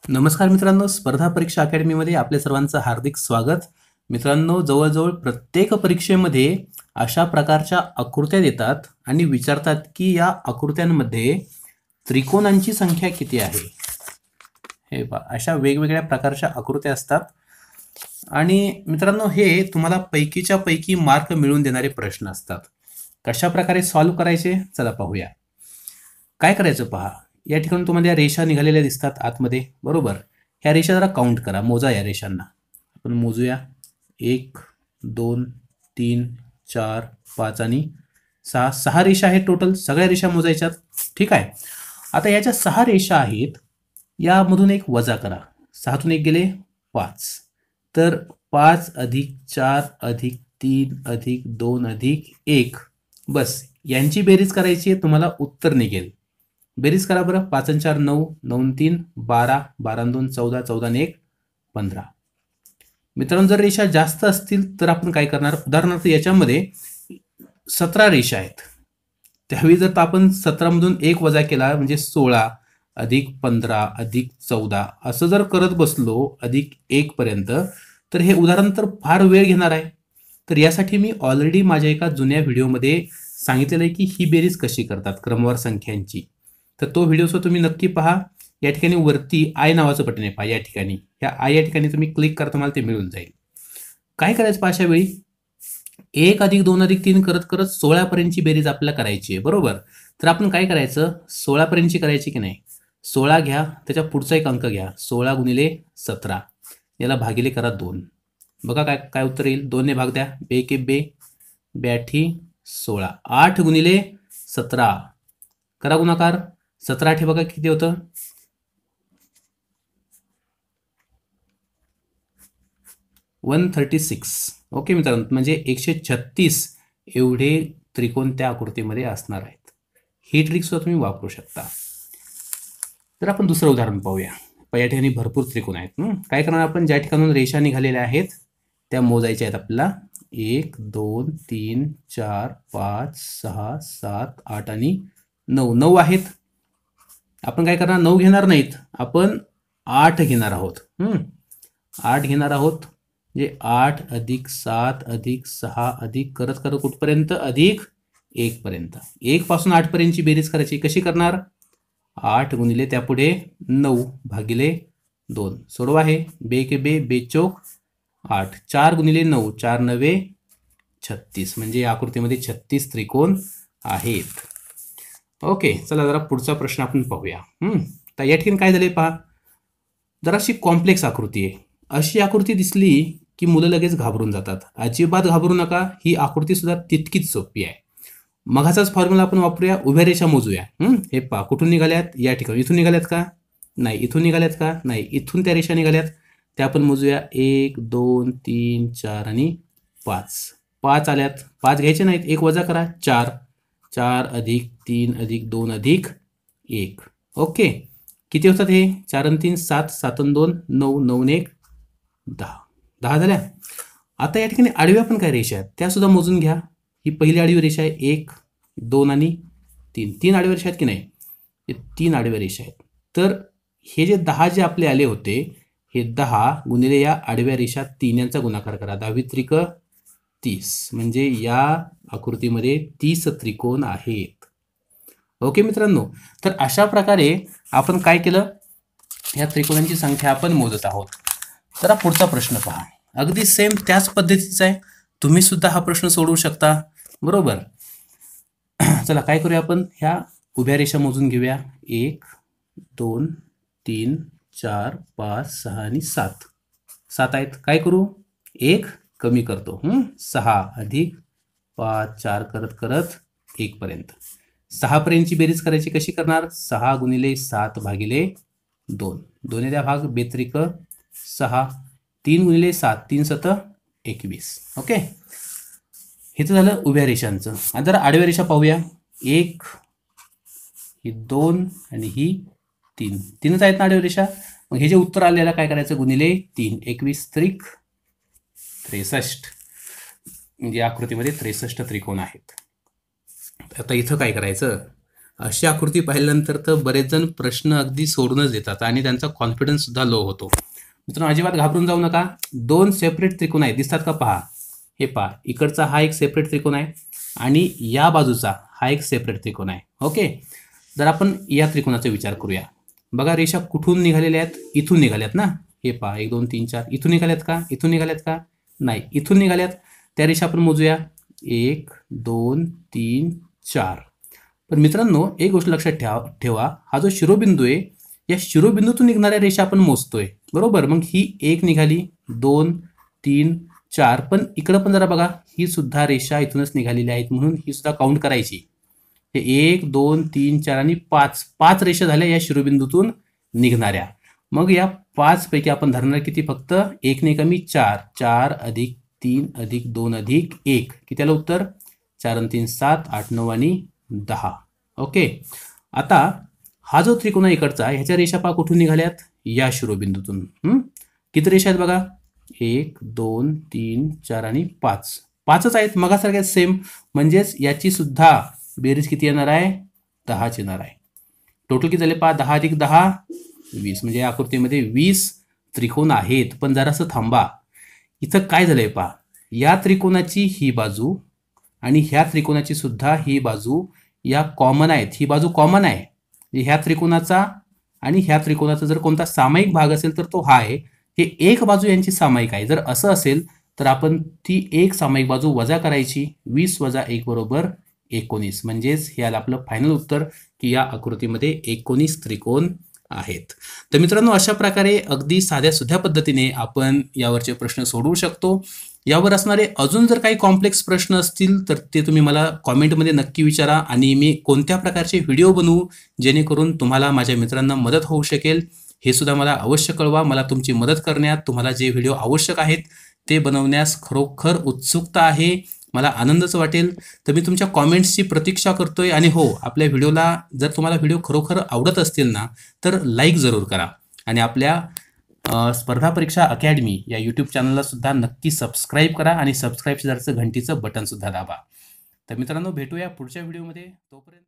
नमस्कार मित्रांनो, स्पर्धा परीक्षा अकॅडमीमध्ये आपल्या सर्वांचं हार्दिक स्वागत. मित्रांनो, जवळजवळ प्रत्येक परीक्षेमध्ये अशा प्रकारच्या आकृत्या देतात आणि विचारतात की या आकृत्यांमध्ये त्रिकोणांची संख्या किती आहे. हे पहा, अशा वेगवेगळ्या प्रकारच्या आकृत्या असतात आणि मित्रांनो हे तुम्हाला पैकीच्या पैकी मार्क मिळवून देणारे प्रश्न असतात. कशा प्रकारे सॉल्व्ह करायचे चला पाहूया. काय करायचं पहा, या ठिकाणी तुम्हाला या रेषा निघालेल्या दिसतात आतमध्ये, बरोबर. ह्या रेषा जरा काउंट करा, मोजा या रेषांना. आपण मोजूया. 1 2 3 4 5 आणि 6. 6 रेषा आहेत टोटल. सगळ्या रेषा मोजायच्यात. ठीक आहे. आता याच्या 6 रेषा आहेत, यामधून एक वजा करा. 6तून 1 गेले 5. तर 5 अधिक 4 अधिक 3 अधिक 2 अधिक 1, बस यांची बेरीज करायची आहे. तुम्हाला उत्तर निघेल. बेरीज करा बरं. 5 आणि 4 9, 9 आणि 3 12, 12 आणि 2 14, 14 आणि 1 15. मित्रांनो, जर रेषा जास्त असतील तर आपण काय करणार, उदाहरणार्थ याच्यामध्ये 17 रेषा आहेत. त्यावेळी जर आपण 17 मधून 1 वजा केला म्हणजे 16 अधिक 15 अधिक 14 असं जर करत बसलो अधिक 1 पर्यंत, तर हे उदाहरण तर फार वेळ घेणार आहे. तर यासाठी मी ऑलरेडी माझ्या एका जुन्या व्हिडिओमध्ये सांगितलेलं आहे की ही बेरीज कशी करतात क्रमवार संख्यांची. तर तो व्हिडिओ तुम्ही नक्की पहा. या ठिकाणी वरती आय नावाचं बटन आहे पहा. या ठिकाणी या आय या ठिकाणी तुम्ही क्लिक करा, तुम्हाला ते मिळून जाईल. काय करायचं पहा, अशा वेळी 1 अधिक 2 अधिक 3 करत करत 16 पर्यंतची बेरीज आपल्याला करायची आहे, बरोबर. तर आपण काय करायचं, 16 पर्यंतची करायची की नाही. 16 घ्या, त्याच्या पुढचा एक अंक घ्या. 16 गुणिले 17, याला भागिले करा 2. बघा काय काय उत्तर येईल. 2 ने भाग द्या. बे के बे, ब्याठी 16. 8 गुणिले 17 करा गुणाकार. 17 8 बघा किती होतं. 136. ओके मित्रांनो, म्हणजे 136 एवढे त्रिकोण त्या आकृतीमध्ये असणार आहेत. ही ट्रिक सुद्धा तुम्ही वापरू शकता. तर आपण दुसरं उदाहरण पाहूया. या ठिकाणी भरपूर त्रिकोण आहेत. काय करणार आपण, ज्या ठिकाणून रेषा निघालेल्या आहेत त्या मोजायच्या आहेत आपल्याला. 1 2 3 4 5 6 7 8 आणि 9. 9 आहेत. आपण काय करणार, 9 घेणार नाहीत, आपण 8 घेणार आहोत. 8 घेणार आहोत. म्हणजे 8 अधिक 7 अधिक 6 अधिक करत करत कुठपर्यंत, अधिक 1 पर्यंत. 1 पासून 8 पर्यंतची बेरीज करायची. कशी करणार, 8 गुणिले त्यापुढे 9 भागिले 2. सोडवा आहे. बे के बे, बेचोक 8. 4 गुणिले 9, 4 9 36. म्हणजे या आकृतीमध्ये 36 त्रिकोण आहेत. ओके, चला जरा पुढचा प्रश्न आपण पाहूया. तर या ठिकाणी काय झाले पहा, जराशी कॉम्प्लेक्स आकृती आहे. अशी आकृती दिसली की मुलं लगेच घाबरून जातात. अजिबात घाबरू नका, ही आकृती सुद्धा तितकीच सोपी आहे. मगाचाच फॉर्म्युला आपण वापरूया. उभ्या रेषा मोजूया. हे पहा, कुठून निघाल्यात, या ठिकाणी. इथून निघाल्यात का नाही, इथून निघाल्यात का नाही, इथून त्या रेषा निघाल्यात, त्या आपण मोजूया. 1 2 3 4 आणि 5. 5 आल्यात. 5 घ्यायचे नाहीत, 1 वजा करा. 4 4 अधिक 3 अधिक 2 अधिक 1. ओके, किती होतात हे, 4 आणि 3 7, 7 आणि 2 9, 9 आणि 1 10. 10 झाल्या. आता या ठिकाणी आडव्या पण काय रेषा आहेत त्या सुद्धा मोजून घ्या. ही पहिली आडवी रेषा आहे. 1 2 आणि 3. 3 आडव्या रेषा आहेत की नाही, हे 3 आडव्या रेषा आहेत. तर हे जे 10 जे आपले आले होते, हे 10 गुणिले या आडव्या रेषा 3 यांचा गुणाकार करा. 10 त्रिक 30. म्हणजे या आकृतीमध्ये 30 त्रिकोण आहेत. ओके मित्रांनो, तर अशा प्रकारे आपण काय केलं, या त्रिकोणांची संख्या आपण मोजत आहोत. जरा पुढचा प्रश्न पहा. अगदी सेम त्याच पद्धतीचा आहे. तुम्ही सुद्धा हा प्रश्न सोडवू शकता, बरोबर. चला काय करूया आपण, ह्या उभ्या रेषा मोजून घेऊया. 1 2 3 4 5 6 आणि 7. 7 आहेत. काय करू, 1 कमी करतो. 6 अधिक 5 4 करत करत 1 पर्यंत. 6 पर्यंतची बेरीज करायची. कशी करणार, 6 गुणिले 7 भागिले 2. 2 द्या भाग. बेत्रिक 6. 3 गुणिले 7, 3 7 21. ओके, हे तर झालं उभ्या रेषांचं. आता जरा आडव्या रेषा पाहूया. 1 ही 2 आणि ही 3. 3च आहेत ना आडव्या रेषा. मग हे जे उत्तर आलेलं काय करायचं, गुणिले 3. 21 त्रिक 63. म्हणजे आकृतीमध्ये 63 त्रिकोण आहेत. आता इथं काय करायचं, अशी आकृती पाहिल्यानंतर तर बरेच जण प्रश्न अगदी सोडूनच देतात आणि त्यांचा कॉन्फिडन्स सुद्धा लो होतो. मित्रांनो, अजिबात घाबरून जाऊ नका. 2 सेपरेट त्रिकोण आहेत, दिसतात का? पहा, हे पहा, इकडचा हा एक सेपरेट त्रिकोण आहे आणि या बाजूचा हा एक सेपरेट त्रिकोण आहे. ओके, जर आपण या त्रिकोणाचा विचार करूया. बघा, रेषा कुठून निघालेल्या आहेत? इथून निघाल्यात ना. हे पहा, 1 2 3 4 इथून निघाल्यात का? इथून निघाल्यात का? नाही, इथून निघाल्यात. त्या रेषा आपण मोजूया. 1 2 3 4. पण मित्रांनो, एक गोष्ट लक्षात ठेवा, हा जो शिरोबिंदू आहे, या शिरोबिंदूतून निघणाऱ्या रेषा आपण मोजतोय, बरोबर. मग ही 1 निघाली, 2 3 4. पण इकडं पण जरा बघा, ही सुद्धा रेषा इथूनच निघालेली आहेत, म्हणून ही सुद्धा काउंट करायची. हे 1 2 3 4 आणि 5 रेषा झाल्या या शिरोबिंदूतून निघणाऱ्या. मग या 5 पैकी आपण धरणार किती? फक्त 1 ने कमी 4. 4 अधिक 3 अधिक 2 अधिक 1. किती आलं उत्तर? 4 आणि 3 7, 8 9 आणि 10. ओके, आता हा जो त्रिकोण आहे इकडचा, ह्याच्या रेषा पहा कुठून निघाल्यात? या शिरोबिंदूतून. किती रेषा आहेत बघा? 1 2 3 4 आणि 5. 5च आहेत, मगासारख्या सेम. म्हणजेच याची सुद्धा बेरीज किती येणार आहे? 10च येणार आहे. टोटल किती झाले पहा? 10 अधिक 10 20. म्हणजे या आकृतीमध्ये 20 त्रिकोण आहेत. पण जरासं थांबा, इथं काय झालंय पहा, या त्रिकोणाची ही बाजू आणि ह्या त्रिकोणाची सुद्धा ही बाजू या कॉमन आहेत. ही बाजू कॉमन आहे. ह्या त्रिकोणाचा आणि ह्या त्रिकोणाचा जर कोणता सामायिक भाग असेल तर तो हा आहे. हे एक बाजू यांची सामायिक आहे. जर असं असेल तर आपण ती एक सामायिक बाजू वजा करायची. 20 वजा 1 बरोबर 19. म्हणजेच हे आलं आपलं फायनल उत्तर की या आकृतीमध्ये 19 त्रिकोण आहेत. तर मित्रांनो, अशा प्रकारे अगदी साध्या सुध्या पद्धतीने आपण यावरचे प्रश्न सोडवू शकतो. यावर असणारे अजून जर काही कॉम्प्लेक्स प्रश्न असतील तर ते तुम्ही मला कॉमेंटमध्ये नक्की विचारा आणि मी कोणत्या प्रकारचे व्हिडिओ बनवू जेणेकरून तुम्हाला माझ्या मित्रांना मदत होऊ शकेल हे सुद्धा मला अवश्य कळवा. मला तुमची मदत करण्यात, तुम्हाला जे व्हिडिओ आवश्यक आहेत ते बनवण्यास खरोखर उत्सुकता आहे. मला आनंदच वाटेल. तर मी तुमच्या कॉमेंट्सची प्रतीक्षा करतोय. आणि हो, आपल्या व्हिडिओला जर तुम्हाला व्हिडिओ खरोखर आवडत असतील ना तर लाईक जरूर करा आणि आपल्या स्पर्धा परीक्षा अकॅडमी या यूट्यूब चॅनलला सुद्धा नक्की सबस्क्राईब करा आणि सबस्क्राईब शेजारचं घंटीचं बटन सुद्धा दाबा. तर मित्रांनो, भेटूया पुढच्या व्हिडिओमध्ये. तोपर्यंत